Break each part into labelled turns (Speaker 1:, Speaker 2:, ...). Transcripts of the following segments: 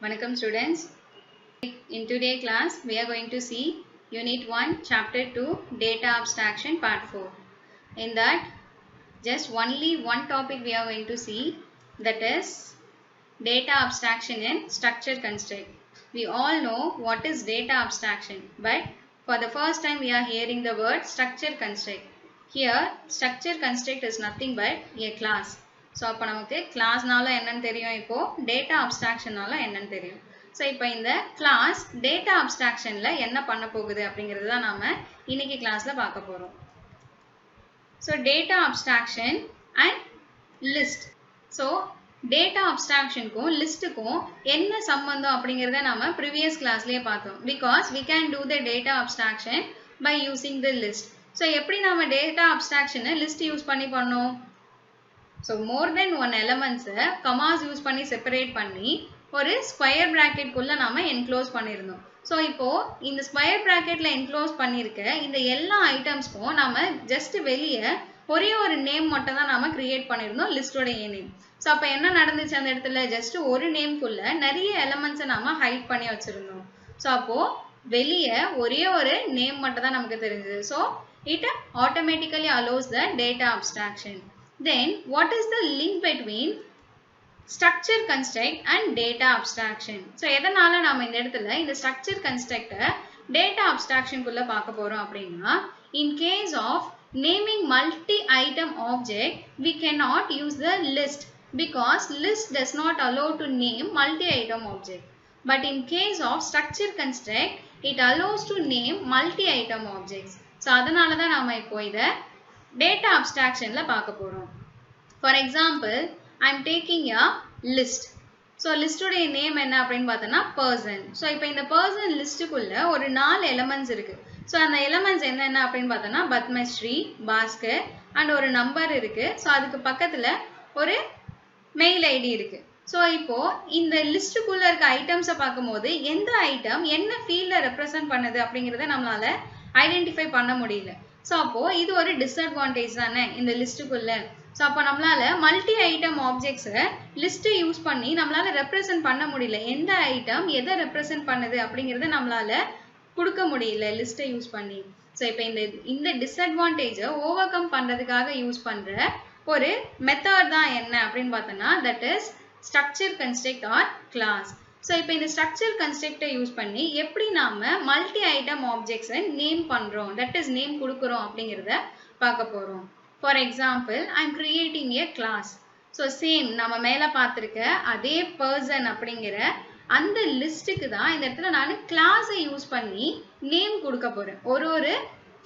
Speaker 1: Welcome students. In today's class we are going to see unit 1 chapter 2 data abstraction part 4. In that just only one topic we are going to see, that is data abstraction in structure construct. We all know what is data abstraction, but for the first time we are hearing the word structure construct. Here structure construct is nothing but a class. So அப்ப நமக்கு classனால என்னன்னு தெரியும், இப்போ data abstractionனால என்னன்னு தெரியும். So இப்போ இந்த class data abstractionல என்ன பண்ண போகுது அப்படிங்கிறது தான் நாம இன்னைக்கு கிளாஸ்ல பார்க்க போறோம். So data abstraction and list. So data abstraction க்கும் list க்கும் என்ன சம்பந்தம் அப்படிங்கறத நாம previous classலயே பார்த்தோம். Because we can do the data abstraction by using the list. So எப்படி நாம data abstraction list use பண்ணி பண்ணோம்? So more than one elements commas use பண்ணி separate பண்ணி ஒரு square bracket குள்ள நாம enclose பண்ணிருந்தோம். So இப்போ இந்த square bracketல enclose பண்ணிருக்க இந்த எல்லா ஐட்டம்ஸ்க்கும் நாம just வெளியே ஒரே ஒரு நேம் மட்டும் தான் நாம கிரியேட் பண்ணிருந்தோம், லிஸ்டோட நேம். சோ அப்ப என்ன நடந்துச்சு அந்த இடத்துல, ஜஸ்ட் ஒரு நேம் குள்ள நிறைய எலிமெண்ட்ஸ் நாம ஹைட் பண்ணி வச்சிருந்தோம். சோ அப்போ வெளியே ஒரே ஒரு நேம் மட்டும் தான் நமக்கு தெரிஞ்சது. So it automatically allows the data abstraction. Then what is the link between structure construct and data abstraction? So எதனால நாம இந்த இடத்துல இந்த structure construct data abstraction குள்ள பார்க்க போறோம் அப்படின்னா, in case of naming multi-item object, we cannot use the list because list does not allow to name multi-item object. But in case of structure construct, it allows to name multi-item objects. So அதனால தான் நாம இப்போ இத data abstractionல பார்க்க போறோம். For example, I am taking a list. So list உடைய name என்ன அப்படின்னு பார்த்தோம்னா person. So இப்போ இந்த person லிஸ்டுக்குள்ள ஒரு 4 elements இருக்கு. So அந்த elements என்ன அப்படின்னு பார்த்தோம்னா பத்மஸ்ரீ, பாஸ்கர் and ஒரு நம்பர் இருக்கு. So அதுக்கு பக்கத்துல ஒரு மெயில் ஐடி இருக்கு. So இப்போ இந்த லிஸ்டுக்குள்ள இருக்க ஐட்டம்ஸை பார்க்கும்போது எந்த ஐட்டம் என்ன ஃபீல்ட்ல ரெப்ரசன்ட் பண்ணுது அப்படிங்கறத நம்மளால ஐடென்டிஃபை பண்ண முடியல. So அப்போ இது ஒரு டிஸ்அட்வான்டேஜ் தானே இந்த லிஸ்டுக்குள்ள. So அப்போ நம்மளால மல்டி ஐட்டம் ஆப்ஜெக்ட்ஸை லிஸ்ட்டை யூஸ் பண்ணி நம்மளால ரெப்ரசன்ட் பண்ண முடியல, எந்த ஐட்டம் எதை ரெப்ரசன்ட் பண்ணுது அப்படிங்கறத நம்மளால கொடுக்க முடியல லிஸ்ட்டை யூஸ் பண்ணி. ஸோ இப்போ இந்த டிஸ்அட்வான்டேஜை ஓவர் கம் பண்றதுக்காக யூஸ் பண்ற ஒரு மெத்தட் தான் என்ன அப்படின்னு பார்த்தோம்னா, that is structure construct or class. So இப்போ இந்த ஸ்ட்ரக்சர் கன்ஸ்ட்ரக்டை யூஸ் பண்ணி எப்படி நாம மல்டி ஐட்டம் ஆப்ஜெக்ட்ஸை நேம் பண்றோம், தட் இஸ் நேம் கொடுக்குறோம் அப்படிங்கிறத பார்க்க போறோம். For example, I am creating a class. So same நம்ம மேலே பார்த்துருக்க அதே பர்சன் அப்படிங்கிற அந்த லிஸ்ட்டுக்கு தான் இந்த இடத்துல நான் கிளாஸை யூஸ் பண்ணி நேம் கொடுக்க போறேன். ஒரு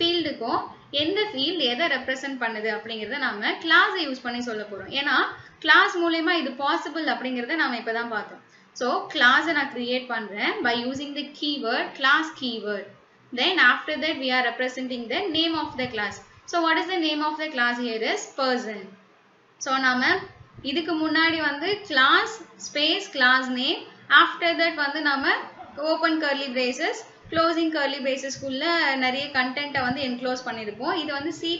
Speaker 1: ஃபீல்டுக்கும் எந்த ஃபீல்டு எதை ரெப்ரசன்ட் பண்ணுது அப்படிங்கிறத நாம கிளாஸை யூஸ் பண்ணி சொல்ல போறோம். ஏன்னா கிளாஸ் மூலமா இது பாசிபிள் அப்படிங்கிறத நாம இப்பதான் பார்த்தோம். ஸோ கிளாஸை நான் கிரியேட் பண்றேன் by using the keyword class keyword. Then after that we are representing the name of the class. So what is the name of the class here is person. So நாம இதுக்கு முன்னாடி class space class name, after that நாம open curly braces closing curly braces குள்ள நிறைய கண்டென்ட்டை enclose பண்ணிருப்போம். இது C++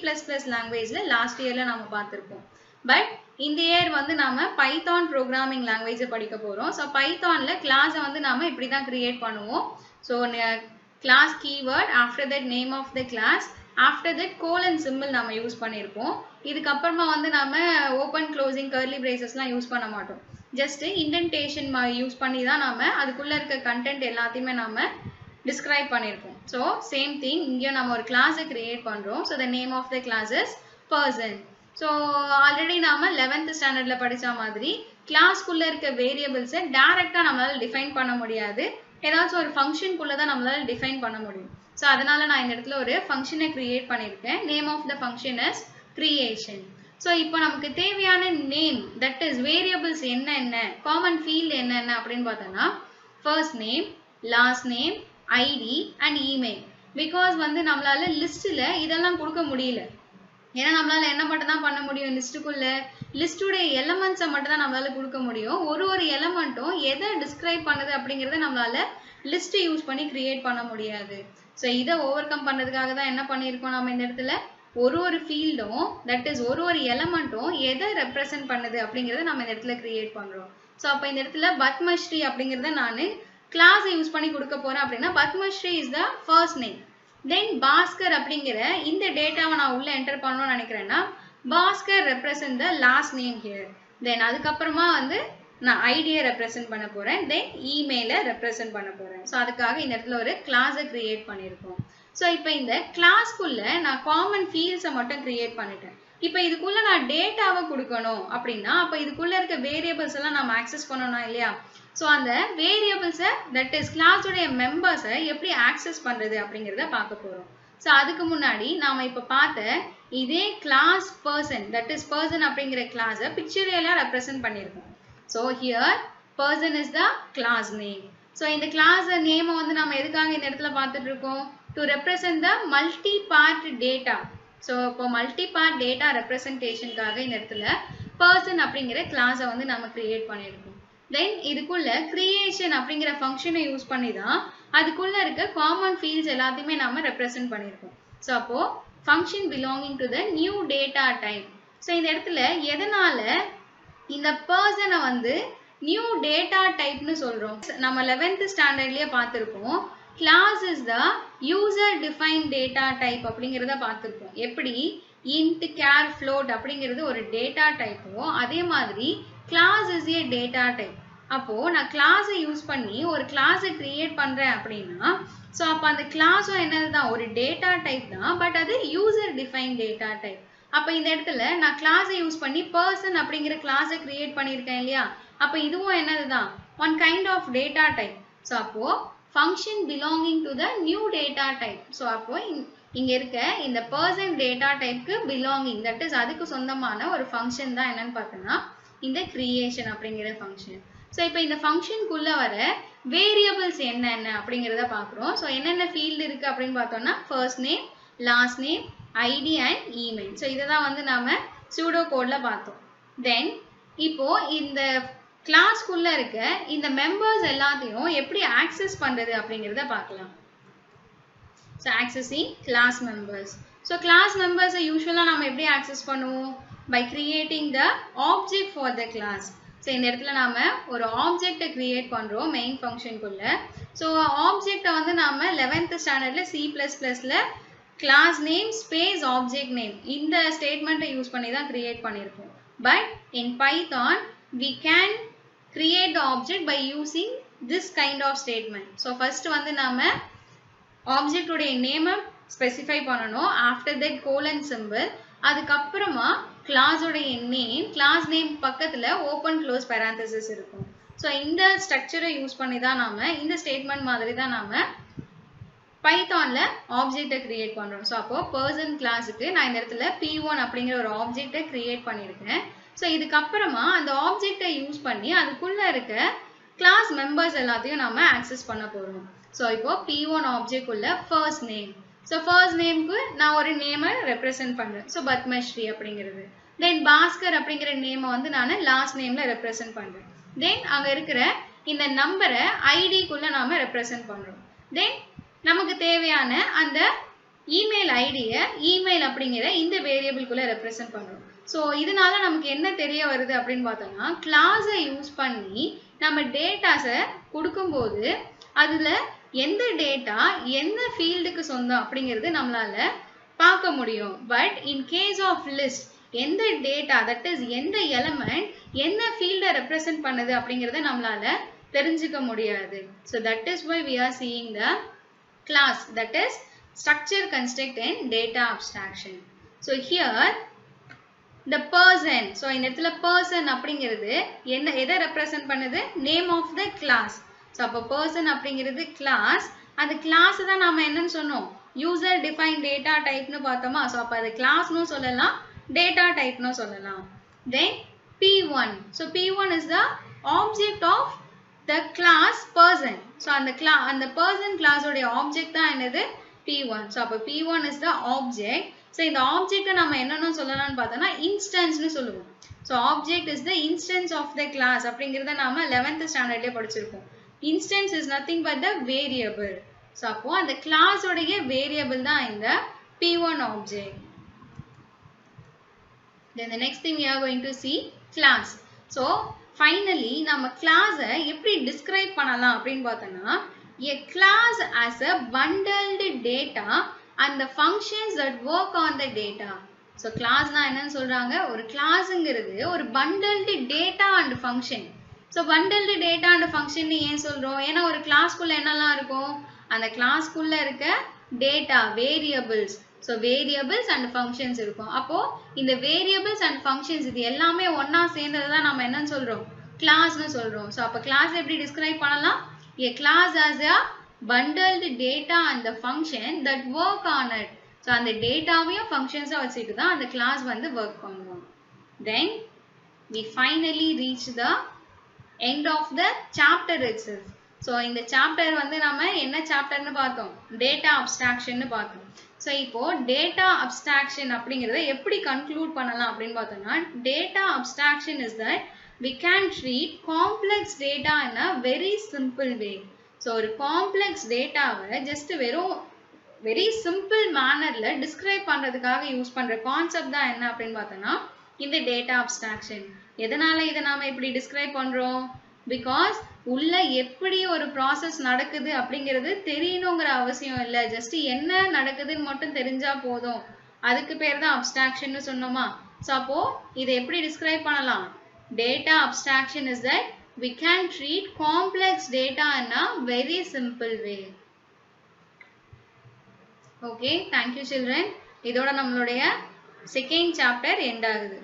Speaker 1: லாங்குவேஜ்ல லாஸ்ட் இயர்ல நாம பார்த்திருப்போம். பட் இந்த இயர் நாம பைத்தான் ப்ரோக்ராமிங் லாங்குவேஜ் படிக்க போறோம். ஸோ பைத்தான்ல கிளாஸை நாம இப்படி தான் கிரியேட் பண்ணுவோம். So class keyword, after that name of the class, after that colon symbol நாம யூஸ் பண்ணியிருப்போம். இதுக்கப்புறமா நாம ஓப்பன் க்ளோசிங் கர்லி பிரேசஸ்லாம் யூஸ் பண்ண மாட்டோம். ஜஸ்ட் இண்டென்டேஷன் யூஸ் பண்ணி தான் நாம அதுக்குள்ள இருக்க கண்டென்ட் எல்லாத்தையுமே நாம டிஸ்கிரைப் பண்ணியிருப்போம். ஸோ சேம் திங் இங்கேயும் நம்ம ஒரு கிளாஸை கிரியேட் பண்றோம். So the name of the class is person. So already நாம 11th ஸ்டாண்டர்ட்ல படிச்ச மாதிரி கிளாஸ்க்குள்ள இருக்க வேரியபிள்ஸை டைரக்டா நம்மளால டிஃபைன் பண்ண முடியாது, ஏதாச்சும் ஒரு ஃபங்க்ஷனுக்குள்ள தான் நம்மளால டிஃபைன் பண்ண முடியும். ஸோ அதனால நான் இந்த இடத்துல ஒரு ஃபங்க்ஷனை கிரியேட் பண்ணியிருக்கேன். Name of the function is creation. So இப்போ நமக்கு தேவையான நேம், தட் இஸ் வேரியபிள்ஸ் என்ன காமன் ஃபீல்டு என்ன அப்படின்னு பார்த்தோம்னா first name, last name, ID and email. Because நம்மளால லிஸ்ட்ல இதெல்லாம் கொடுக்க முடியல. ஏன்னா நம்மளால என்ன மட்டும் தான் பண்ண முடியும், லிஸ்ட்டுக்குள்ள லிஸ்டுடைய எலமெண்ட்ஸை மட்டும் தான் நம்மளால கொடுக்க முடியும். ஒரு எலமெண்ட்டும் எதை டிஸ்கிரைப் பண்ணுது அப்படிங்கிறத நம்மளால லிஸ்ட் யூஸ் பண்ணி கிரியேட் பண்ண முடியாது. ஸோ இதை ஓவர் கம் பண்றதுக்காக தான் என்ன பண்ணியிருக்கோம், நம்ம இந்த இடத்துல ஒரு ஃபீல்டும் தட் இஸ் ஒரு எலமெண்ட்டும் எதை ரெப்ரசன்ட் பண்ணுது அப்படிங்கறத நம்ம இந்த இடத்துல கிரியேட் பண்றோம். ஸோ அப்போ இந்த இடத்துல பத்மஸ்ரீ அப்படிங்கறத நான் கிளாஸ் யூஸ் பண்ணி கொடுக்க போறேன் அப்படின்னா Padmashri is the first name. Then Bhaskar அப்படிங்கிற இந்த டேட்டாவை நான் உள்ள என்டர் பண்ணணும்னு நினைக்கிறேன்னா Bhaskar represent the last name here. Then அதுக்கப்புறமா வந்து நான் ஐடியை ரெப்ரசன்ட் பண்ண போறேன். தென் இமெயிலை ரெப்ரசன்ட் பண்ண போறேன். ஸோ அதுக்காக இந்த இடத்துல ஒரு கிளாஸை கிரியேட் பண்ணியிருக்கோம். ஸோ இப்போ இந்த கிளாஸ்க்குள்ள நான் காமன் ஃபீல்ட்ஸை மட்டும் கிரியேட் பண்ணிட்டேன். இப்போ இதுக்குள்ள நான் டேட்டாவை கொடுக்கணும் அப்படின்னா அப்போ இதுக்குள்ள இருக்க வேரியபிள்ஸ் எல்லாம் நம்ம ஆக்சஸ் பண்ணணும் இல்லையா? ஸோ அந்த வேரியபிள்ஸை தட் இஸ் கிளாஸோடைய மெம்பர்ஸை எப்படி ஆக்சஸ் பண்றது அப்படிங்கிறத பார்க்க போறோம். ஸோ அதுக்கு முன்னாடி நாம இப்போ பார்த்த இதே class person that is person அப்படிங்கிற கிளாஸை பிக்சரியலா ரெப்ரசன்ட் பண்ணியிருக்கோம். So here person is the class name. So இந்த கிளாஸ் நேமை வந்து நம்ம எதுக்காக இந்த இடத்துல பார்த்துட்டு இருக்கோம்? To represent the multi part data. So இப்போ மல்டி பார்ட் டேட்டா ரெப்ரசன்டேஷனுக்காக இந்த இடத்துல பர்சன் அப்படிங்கிற கிளாஸை வந்து நம்ம கிரியேட் பண்ணியிருக்கோம். தென் இதுக்குள்ள கிரியேஷன் அப்படிங்கிற ஃபங்க்ஷனை யூஸ் பண்ணி தான் அதுக்குள்ள இருக்க காமன் ஃபீல்ட்ஸ் எல்லாத்தையுமே நாம ரெப்ரசன்ட் பண்ணியிருக்கோம். ஸோ அப்போ function belonging to the new data type. So இந்த இடத்துல எதனால இந்த பர்சனை வந்து நியூ டேட்டா டைப்னு சொல்றோம்? நம்ம 11th ஸ்டாண்டர்ட்லயே பார்த்திருப்போம். Class is the user define data type அப்படிங்கிறத பார்த்திருப்போம். எப்படி int char float அப்படிங்கிறது ஒரு டேட்டா டைப்போ அதே மாதிரி class is a data type. அப்போ நான் கிளாஸை யூஸ் பண்ணி ஒரு கிளாஸை கிரியேட் பண்றேன் அப்படின்னா ஸோ அப்போ அந்த கிளாஸும் என்னதுதான் ஒரு டேட்டா டைப் தான். பட் அது யூசர் டிஃபைன் டேட்டா டைப். அப்போ இந்த இடத்துல நான் கிளாஸை யூஸ் பண்ணி பர்சன் அப்படிங்கிற கிளாஸை கிரியேட் பண்ணியிருக்கேன் இல்லையா? அப்போ இதுவும் என்னதுதான் one kind of data type. So அப்போ function belonging to the new data type. So அப்போ இங்க இருக்க இந்த பர்சன் டேட்டா டைப்க்கு பிலாங்கிங் தட் இஸ் அதுக்கு சொந்தமான ஒரு ஃபங்க்ஷன் தான் என்னன்னு பார்த்தோம்னா இந்த கிரியேஷன் அப்படிங்கிற ஃபங்க்ஷன். ஸோ இப்போ இந்த ஃபங்க்ஷனுக்குள்ள வர வேரியபிள்ஸ் என்னென்ன அப்படிங்கிறத பார்க்குறோம். ஸோ என்னென்ன ஃபீல்டு இருக்கு அப்படின்னு பார்த்தோம்னா first name, last name, ID and email. So இதை தான் வந்து நாம சூடோ கோட்ல பார்த்தோம். தென் இப்போ இந்த கிளாஸ்க்குள்ள இருக்க இந்த மெம்பர்ஸ் எல்லாத்தையும் எப்படி ஆக்சஸ் பண்றது அப்படிங்கிறத பார்க்கலாம். So accessing class members. So class மெம்பர்ஸை யூஸ்வலாக நம்ம எப்படி ஆக்சஸ் பண்ணுவோம்? By creating the object for the class. So இந்த இடத்துல நாம ஒரு ஆப்ஜெக்டை கிரியேட் பண்றோம் மெயின் ஃபங்க்ஷனுக்குள்ள. ஸோ ஆப்ஜெக்டை வந்து நாம 11th ஸ்டாண்டர்ட்ல C++ல class name space object name இந்த ஸ்டேட்மெண்ட்டை யூஸ் பண்ணி தான் கிரியேட் பண்ணியிருக்கோம். But in Python we can create the object by using this kind of statement. So first வந்து நாம ஆப்ஜெக்ட் உடைய நேமை ஸ்பெசிஃபை பண்ணணும். After that colon simple. அதுக்கப்புறமா கிளாஸ் உடைய நேம், கிளாஸ் நேம் பக்கத்துல ஓப்பன் க்ளோஸ் பேராந்தசிஸ் இருக்கும். ஸோ இந்த ஸ்ட்ரக்சரை யூஸ் பண்ணி தான் நாம இந்த ஸ்டேட்மெண்ட் மாதிரி தான் நாம பைத்தான்ல ஆப்ஜெக்டை கிரியேட் பண்றோம். ஸோ அப்போ பர்சன் கிளாஸுக்கு நான் இந்த இடத்துல P1 அப்படிங்கிற ஒரு ஆப்ஜெக்டை கிரியேட் பண்ணியிருக்கேன். ஸோ இதுக்கப்புறமா அந்த ஆப்ஜெக்டை யூஸ் பண்ணி அதுக்குள்ள இருக்க கிளாஸ் மெம்பர்ஸ் எல்லாத்தையும் நம்ம ஆக்சஸ் பண்ண போறோம். ஸோ இப்போ P1 ஆப்ஜெக்ட் உள்ள ஃபர்ஸ்ட் நேம். ஸோ ஃபர்ஸ்ட் நேம்க்கு நான் ஒரு நேமை ரெப்ரசென்ட் பண்றேன். ஸோ பத்மஸ்ரீ அப்படிங்கிறது. தென் பாஸ்கர் அப்படிங்கிற நேமை வந்து நான் லாஸ்ட் நேம்ல ரெப்ரசென்ட் பண்றேன். தென் அங்க இருக்கிற இந்த நம்பரை ஐடிக்குள்ள நாம ரெப்ரசென்ட் பண்றோம். தென் நமக்கு தேவையான அந்த இமெயில் ஐடியை இமெயில் அப்படிங்கிற இந்த வேரியபிள்குள்ள ரெப்ரசென்ட் பண்றோம். ஸோ இதனால நமக்கு என்ன தெரிய வருது அப்படின்னு பார்த்தோம்னா கிளாஸை யூஸ் பண்ணி நம்ம டேட்டாஸை கொடுக்கும்போது அதுல எந்த டேட்டா எந்த ஃபீல்டுக்கு சொந்தம் அப்படிங்கிறது நம்மளால பார்க்க முடியும். But in case of list எந்த டேட்டா தட் இஸ் எந்த எலிமெண்ட் என்ன ஃபீல்டை ரெப்ரசென்ட் பண்ணுது அப்படிங்கிறத நம்மளால தெரிஞ்சுக்க முடியாது. So that is why we are seeing the class that is structure construct and data abstraction. So here the person. So இந்த இடத்துல person அப்படிங்கிறது என்ன எதை ரெப்ரசென்ட் பண்ணுது? Name of the class. So அப்போ person அப்படிங்கிறது கிளாஸ். அந்த கிளாஸ் தான் நாம என்னன்னு சொன்னோம்? யூசர் டிஃபைன் டேட்டா டைப்னு பார்த்தோமா? ஸோ அப்போ அது கிளாஸ்னு சொல்லலாம், டேட்டா டைப்னு சொல்லலாம். தென் P1. So P1 is the object of the class person. So அந்த person class உடைய object தான் என்னது? P1. So அப்போ P1 is the object. So இந்த object நம்ம என்னன்னு சொல்லலாம்னு பார்த்தோம்னா instanceனு சொல்லுவோம். So object is the instance of the class அப்படிங்கிறத நாம 11th ஸ்டாண்டர்ட்லயே படிச்சிருக்கோம். Instance is nothing but the variable. So அப்போ அந்த class உடைய variable தான் இந்த P1 object. Then the next thing we are going to see class. So finally நம்ம class எப்படி describe பண்ணலாம் அப்படின்னு பார்த்தோம்னா a class as a bundled data and the functions that work on the data. So classனா என்னன்னு சொல்றாங்க, ஒரு classங்கிறது ஒரு bundled data and function. So bundled data and function ஏன் சொல்றோம், ஏன்னா ஒரு classக்குள்ள என்னெல்லாம் இருக்கும், அந்த classக்குள்ள இருக்க data variables. So variables and functions இருக்கும். அப்போ இந்த variables and functions இது எல்லாமே ஒண்ணா சேர்ந்தது தான் நம்ம என்னன்னு சொல்றோம், classனு சொல்றோம். So அப்ப class எப்படி describe பண்ணலாம், a class as a bundled data and the function that work on it. So அந்த டேட்டாவையும் functions வச்சுட்டு தான் அந்த class வந்து work பண்ணுவோம். Then we finally reach the end of the chapter itself. So இந்த chapter வந்து நம்ம என்ன chapterனு பார்த்தோம், data abstraction னு பார்த்தோம். So இப்போ data abstraction அப்படிங்கறத எப்படி conclude பண்ணலாம் அப்படின்னு பார்த்தோம்னா, data abstraction is that we can treat complex data in a very simple way. So ஒரு complex dataவை just வெறும் very simple mannerல describe பண்றதுக்காக யூஸ் பண்ற கான்செப்ட் தான் என்ன அப்படின்னு பார்த்தோம்னா இந்த data abstraction. எதனால இதை நாம இப்படி describe பண்றோம், because உள்ள எப்படி ஒரு process நடக்குது அப்படிங்கிறது தெரியணுங்கிற அவசியம் இல்லை, just என்ன நடக்குதுன்னு மட்டும் தெரிஞ்சா போதும், அதுக்கு பேர் தான் abstraction னு சொன்னோமா. So அப்போ இதை எப்படி describe பண்ணலாம், data abstraction is that we can treat complex data in a very simple way. Okay, thank you children. இதோட நம்மளுடைய second chapter end ஆகுது.